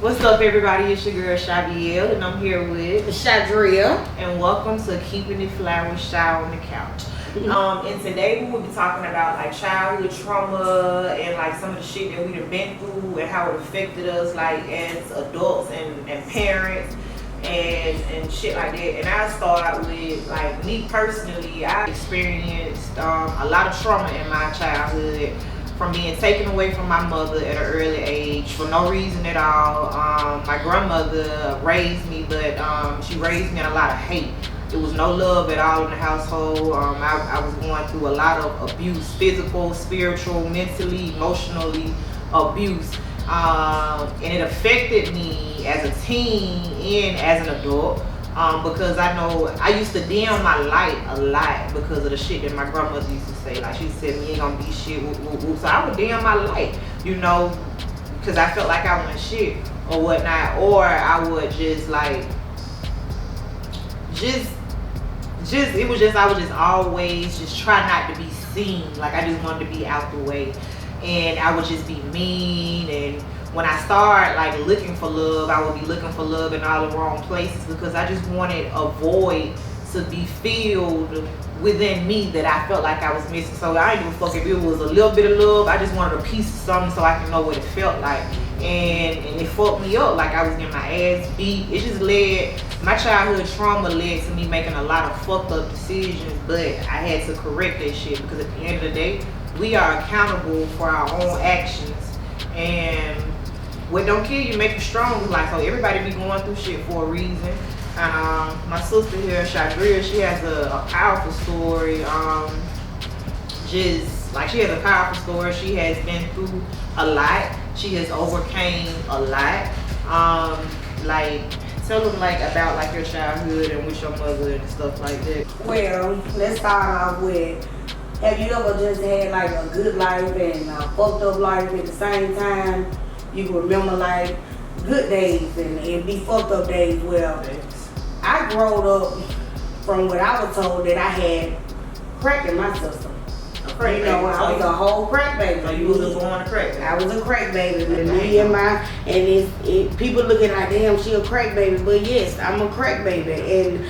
What's up, everybody? It's your girl Shabiel, and I'm here with Shadria. And welcome to Keeping It Fly with Shy on the Couch. And today we will be talking about like childhood trauma and like some of the shit that we've been through and how it affected us like as adults and parents and shit like that. And I'll start with like me personally. I experienced a lot of trauma in my childhood from being taken away from my mother at an early age for no reason at all. My grandmother raised me, but she raised me in a lot of hate. There was no love at all in the household. I was going through a lot of abuse, physical, spiritual, mentally, emotionally abuse. And it affected me as a teen and as an adult. Because I know I used to dim my light a lot because of the shit that my grandmother used to say. Like she said, "Me ain't gonna be shit." Whoop, whoop, whoop. So I would dim my light, because I felt like I wasn't shit or whatnot, or I would just like, I would just always just try not to be seen. Like I just wanted to be out the way, and I would just be mean. And when I started like looking for love, I would be looking for love in all the wrong places because I just wanted a void to be filled within me that I felt like I was missing. So I didn't give a fuck if it was a little bit of love. I just wanted a piece of something so I could know what it felt like. And it fucked me up. Like I was getting my ass beat. It just my childhood trauma led to me making a lot of fucked up decisions, but I had to correct that shit because at the end of the day, we are accountable for our own actions. And what don't kill you make you strong. Like, so everybody be going through shit for a reason. And my sister here, Shadria, she has a powerful story. She has a powerful story. She has been through a lot. She has overcame a lot. Tell them like about like your childhood and with your mother and stuff like that. Well, let's start off with, have you ever just had like a good life and a fucked up life at the same time? You can remember like good days and be fucked up days. Well, I grew up from what I was told that I had crack in my system. I was a whole crack baby. So you was a born crack baby. I was a crack baby. People looking like, damn, she a crack baby. But yes, I'm a crack baby. And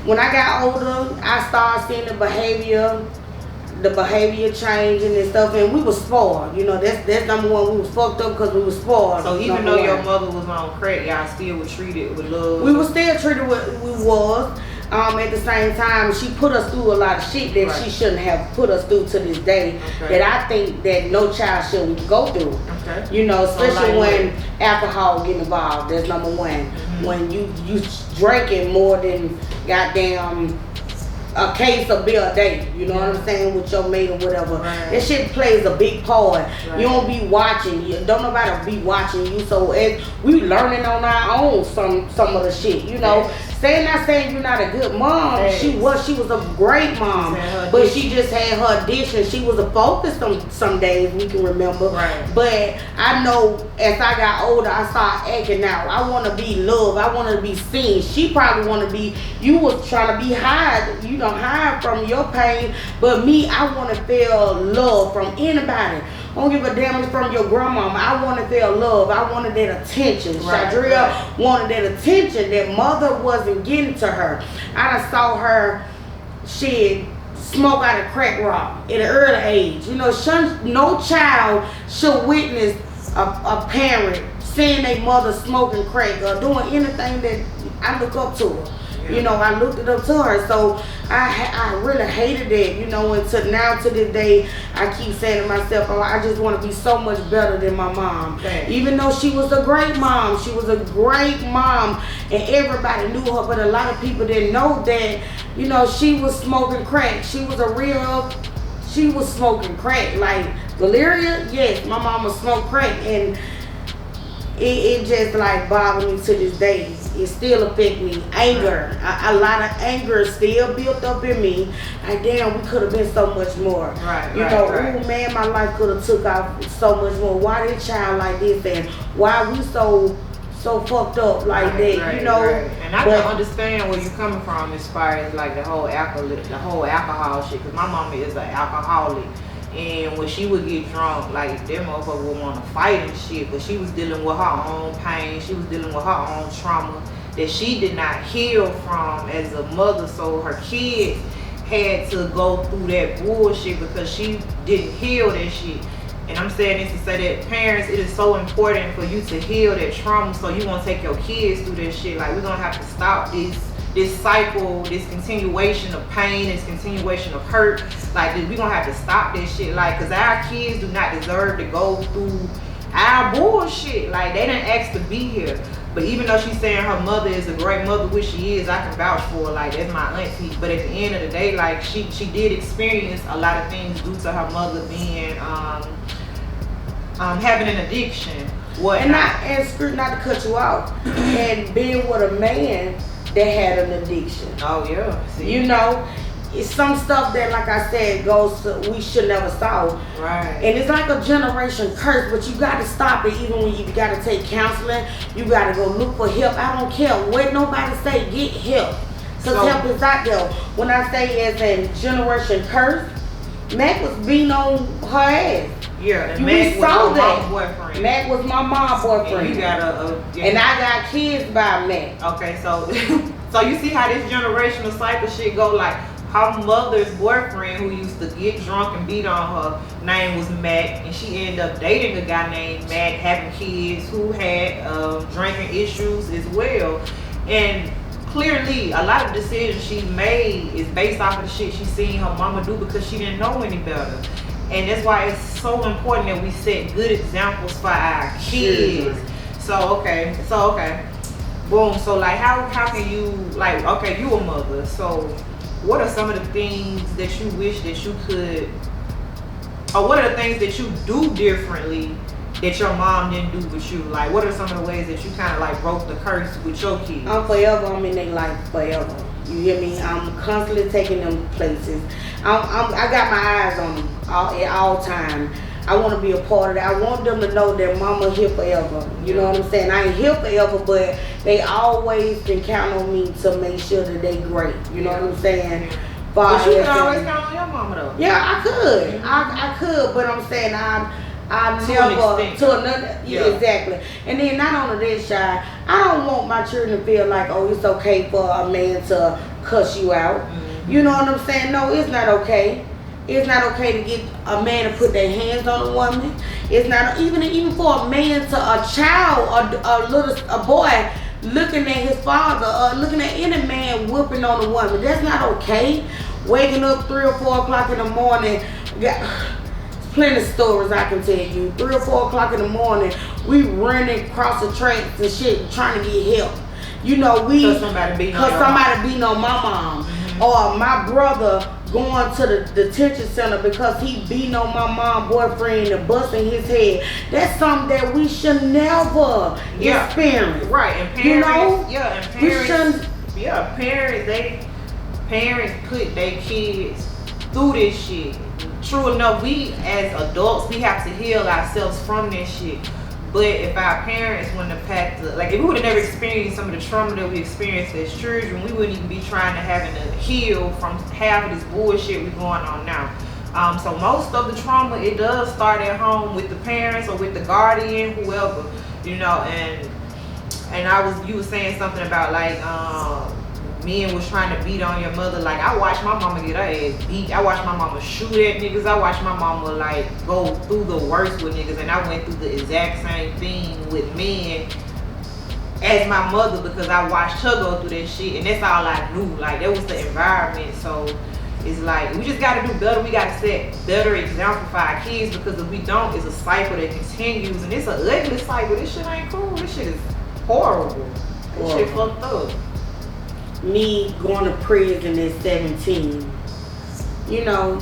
when I got older, I started seeing the behavior changing and stuff, and we was spoiled. That's number one. We was fucked up because we was spoiled. So even though your mother was on crack, y'all still were treated with love. We were still treated what we was. At the same time, she put us through a lot of shit that she shouldn't have put us through to this day. Okay. That I think that no child should go through. Okay. Especially when alcohol get involved. That's number one. Mm-hmm. When you drinking more than goddamn a case of beer a day, what I'm saying, with your mate or whatever. Right. That shit plays a big part. Right. You don't be watching. Don't nobody be watching you. So as we learning on our own some of the shit, Not saying you're not a good mom. Yes. She was a great mom, but she just had her addiction. She was a focus on some days we can remember. Right. But I know as I got older, I started acting out. I want to be loved. I want to be seen. She probably want to be. You was trying to be hide from your pain, but me, I want to feel love from anybody. I don't give a damn if it's from your grandmama. I want to feel love. I wanted that attention. Right, Shadria wanted that attention that mother wasn't getting to her. I done saw her smoke out of crack rock at an early age. No child should witness a parent seeing their mother smoking crack or doing anything that I look up to her. I looked it up to her, so I really hated that, until now to this day, I keep saying to myself, I just want to be so much better than my mom. Okay. Even though she was a great mom, and everybody knew her, but a lot of people didn't know that, she was smoking crack. She was smoking crack. Like, Valeria, yes, my mama smoked crack, and it just like bothered me to this day. It still affect me. Anger, a lot of anger still built up in me. Like, damn, we could have been so much more. Right. Oh man, my life could have took off so much more. Why this child like this, and why we so fucked up like that? Right. And I can understand where you're coming from as far as like the whole alcohol shit. Cause my mama is an alcoholic. And when she would get drunk, like that motherfucker would want to fight and shit. But she was dealing with her own pain. She was dealing with her own trauma that she did not heal from as a mother. So her kids had to go through that bullshit because she didn't heal that shit. And I'm saying this to say that parents, it is so important for you to heal that trauma so you won't take your kids through that shit. Like, we're gonna have to stop this cycle, this continuation of pain, this continuation of hurt. Like, we're gonna have to stop this shit. Like, cause our kids do not deserve to go through our bullshit. Like, they didn't ask to be here. But even though she's saying her mother is a great mother, which she is, I can vouch for her, like, that's my auntie. But at the end of the day, like, she did experience a lot of things due to her mother being having an addiction. Not to cut you off, and being with a man that had an addiction. Oh yeah. See? You know, it's some stuff that, like I said, we should never solve. Right. And it's like a generation curse, but you got to stop it. Even when you got to take counseling, you got to go look for help. I don't care what nobody say, get help. Because help is out there. When I say it's a generation curse, Mac was beating on her ass. Yeah, and Mac was my mom's boyfriend. Mac was my mom's boyfriend. And you got and I got kids by Mac. Okay, so you see how this generational cycle shit go. Like, her mother's boyfriend, who used to get drunk and beat on her, name was Mac, and she ended up dating a guy named Mac, having kids who had drinking issues as well. And clearly, a lot of decisions she made is based off of the shit she seen her mama do because she didn't know any better. And that's why it's so important that we set good examples for our kids. So okay. Boom. So like, how can you, like, okay, you a mother. So what are some of the things that you wish that you could, or what are the things that you do differently that your mom didn't do with you? Like, what are some of the ways that you kind of like broke the curse with your kids? I'm in their life forever. You hear me? I'm constantly taking them places. I got my eyes on them at all times. I want to be a part of that. I want them to know that mama here forever. You know what I'm saying? I ain't here forever, but they always can count on me to make sure that they great. You know what I'm saying? But you can always count on your mama though. Yeah, I could. I could, but I'm saying I never to another. Yeah, exactly. And then not only that, Shy, I don't want my children to feel like, oh, it's okay for a man to cuss you out. Mm-hmm. You know what I'm saying? No, it's not okay. It's not okay to get a man to put their hands on a woman. It's not even for a man to a child, a boy looking at his father, or looking at any man whooping on a woman. That's not okay. Waking up 3 or 4 o'clock in the morning. Plenty of stories I can tell you. 3 or 4 o'clock in the morning, we running across the tracks and shit, trying to get help. You know, because somebody beating on my mom, mm-hmm. or my brother going to the detention center because he beating on my mom boyfriend and busting his head. That's something that we should never experience. Right, and parents, you know, and parents, parents put their kids through this shit. True enough, we as adults, we have to heal ourselves from this shit. But if our parents wouldn't have had to, like, if we would have never experienced some of the trauma that we experienced as children, we wouldn't even be trying to having to heal from half of this bullshit we're going on now. So most of the trauma, it does start at home with the parents or with the guardian, whoever, you know. And you were saying something about like men was trying to beat on your mother. Like, I watched my mama get her ass beat. I watched my mama shoot at niggas. I watched my mama like go through the worst with niggas, and I went through the exact same thing with men as my mother because I watched her go through that shit, and that's all I knew. Like, that was the environment. So it's like we just gotta do better. We gotta set better example for our kids, because if we don't, it's a cycle that continues, and it's an ugly cycle. This shit ain't cool. This shit is horrible. This shit fucked up. Me going to prison at 17. You know,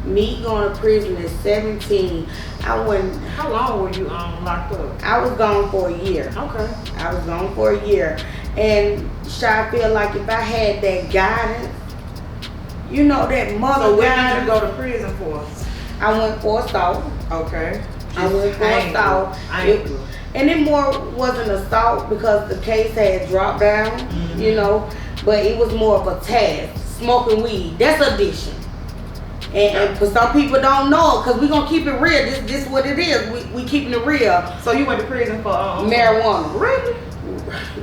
me going to prison at 17, I wouldn't. How long were you locked up? I was gone for a year. Okay. I was gone for a year. And I feel like if I had that guidance, you know, that mother. So what did you go to prison for? I went for assault. Okay. I went for assault. And it more wasn't assault because the case had dropped down, mm-hmm. you know. But it was more of a task. Smoking weed, that's addiction. And for some people don't know it, because we gonna keep it real. This what it is. We keeping it real. So you went to prison for marijuana. Really?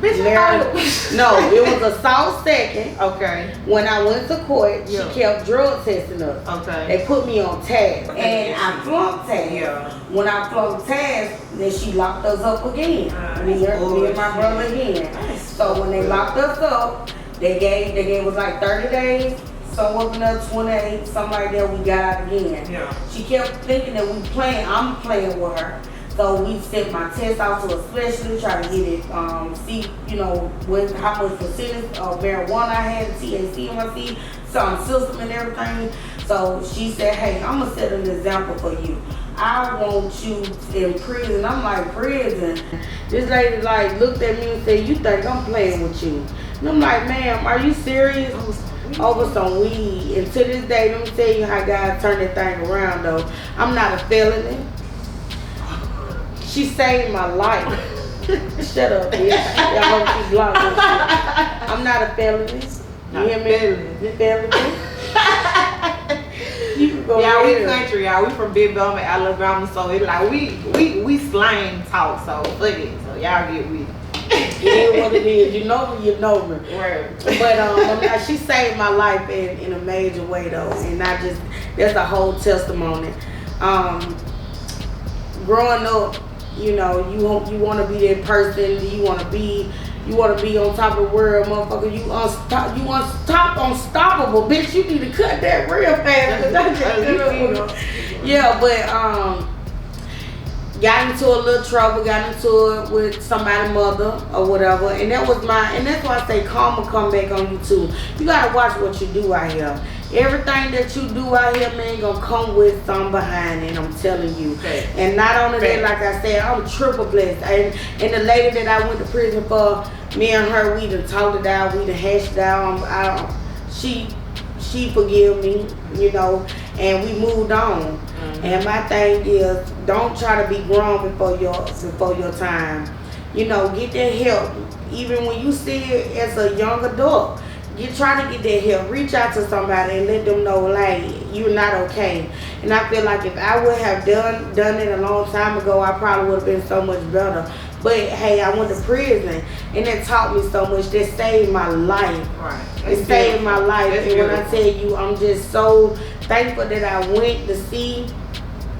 Bitch, no, it was assault second. Okay. When I went to court, she kept drug testing us. Okay. They put me on task. And I flunked task. Yeah. When I flunked task, then she locked us up again. Me and my brother again. So when they locked us up, they gave us like 30 days. So up another 28, something like that, we got out again. Yeah. She kept thinking that I'm playing with her. So we sent my test out to a specialist, try to get it, see, how much percentage of marijuana I had, THC in my seed, some system and everything. So she said, hey, I'm gonna set an example for you. I want you in prison. I'm like, prison? This lady like looked at me and said, you think I'm playing with you? And I'm like, ma'am, are you serious? Over some weed. And to this day, let me tell you how God turned that thing around though. I'm not a felony. She saved my life. Shut up, bitch. Y'all hope she's blocked this shit. I'm not a felony. You hear me? Felony. You can go yeah, ahead. we country, y'all. We from Big Bama, Alabama, so it's like we slang talk, so fuck it. So y'all get with it. It is what it is. You know me. Right. But she saved my life in a major way though, and that's a whole testimony. Growing up, you want to be that person. You want to be on top of the world, motherfucker. You unstoppable, bitch. You need to cut that real fast. Yeah, but got into a little trouble, got into it with somebody's mother or whatever, and that's why I say karma come back on you too. You gotta watch what you do out here. Everything that you do out here, man, gonna come with some behind it, I'm telling you. Okay. And not only that, like I said, I'm triple blessed. And the lady that I went to prison for, me and her, we done talked it out, we done hashed it out. She forgive me, and we moved on. Mm-hmm. And my thing is, don't try to be grown before your time. Get that help. Even when you see it as a young adult, try to get that help. Reach out to somebody and let them know, like, you're not okay. And I feel like if I would have done it a long time ago, I probably would have been so much better. But hey, I went to prison, and it taught me so much. That saved my life. Right. It saved my life. And when I tell you, I'm just so thankful that I went to see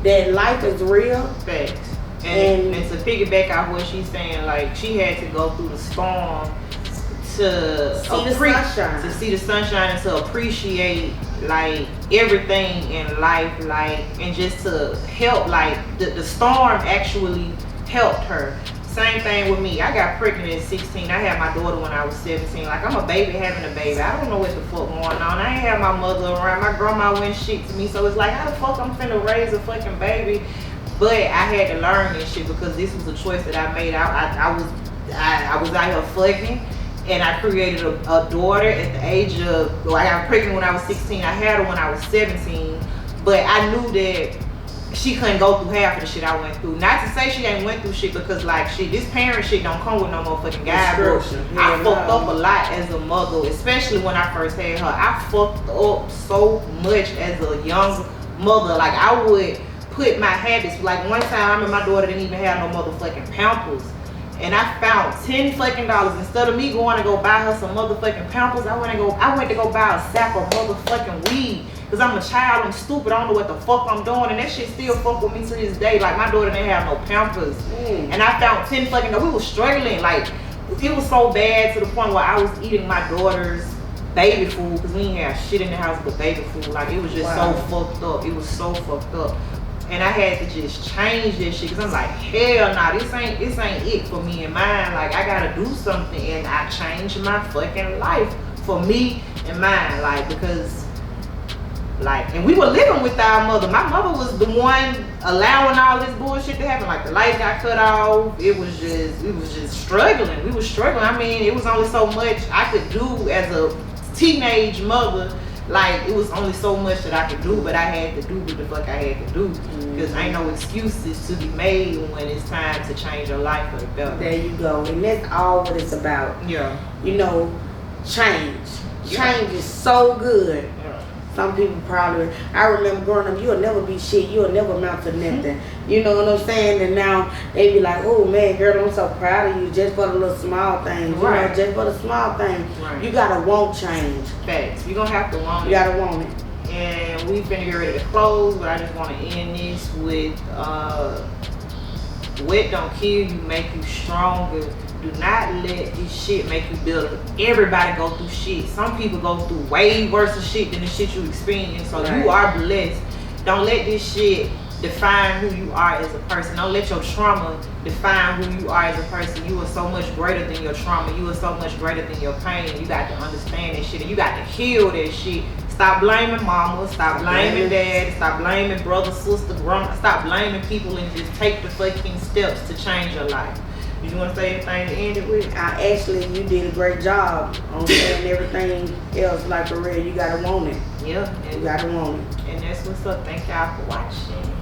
that life is real. Facts. And to piggyback off what she's saying, like, she had to go through the storm to see the sunshine and to appreciate like everything in life, like, and just to help, like the storm actually helped her. Same thing with me. I got pregnant at 16. I had my daughter when I was 17. Like, I'm a baby having a baby. I don't know what the fuck going on. I ain't have my mother around. My grandma went shit to me. So it's like, how the fuck I'm finna raise a fucking baby? But I had to learn this shit because this was a choice that I made. I was out here fucking. And I created a daughter at the age of, I got pregnant when I was 16. I had her when I was 17. But I knew that she couldn't go through half of the shit I went through. Not to say she ain't went through shit, because like this parent shit don't come with no motherfucking guidebook. I fucked up a lot as a mother, especially when I first had her. I fucked up so much as a young mother. Like, I would put my habits, like one time I remember my daughter didn't even have no motherfucking Pampers. And I found $10 fucking dollars. Instead of me going to go buy her some motherfucking Pampers, I went to go buy a sack of motherfucking weed. Cause I'm a child, I'm stupid, I don't know what the fuck I'm doing, and that shit still fuck with me to this day. Like, my daughter didn't have no Pampers. And I found 10 fucking dollars. We was struggling, like, it was so bad to the point where I was eating my daughter's baby food, cause we didn't have shit in the house but baby food. Like, it was just so fucked up. It was so fucked up. And I had to just change this shit, cause I'm like, hell nah, this ain't it for me and mine. Like, I gotta do something, and I changed my fucking life for me and mine. Like, because, like, and we were living with our mother. My mother was the one allowing all this bullshit to happen. Like, the lights got cut off. We was just struggling. We was struggling. I mean, it was only so much I could do as a teenage mother. Like, it was only so much that I could do, but I had to do what the fuck I had to do. Because ain't no excuses to be made when it's time to change your life for the better. There you go. And that's all what it's about. Yeah. Change. Change is so good. Some people probably, I remember growing up, you'll never be shit, you'll never amount to nothing. You know what I'm saying? And now they be like, oh man, girl, I'm so proud of you just for the little small things. You know, just for the small things. Right. You gotta want change. Facts. You're gonna have to want it. You gotta want it. And we've been get ready to close, but I just want to end this with wet don't kill you, make you stronger. Do not let this shit make you bitter. Everybody go through shit. Some people go through way worse of shit than the shit you experience. So you are blessed. Don't let this shit define who you are as a person. Don't let your trauma define who you are as a person. You are so much greater than your trauma. You are so much greater than your pain. You got to understand that shit. And you got to heal that shit. Stop blaming mama. Stop blaming dad. Stop blaming brother, sister, grandma. Stop blaming people and just take the fucking steps to change your life. Did you want to say anything to end it with? Actually, you did a great job on saying everything else. Like for real, you gotta want it. Yeah. You gotta want it. And that's what's up. Thank y'all for watching.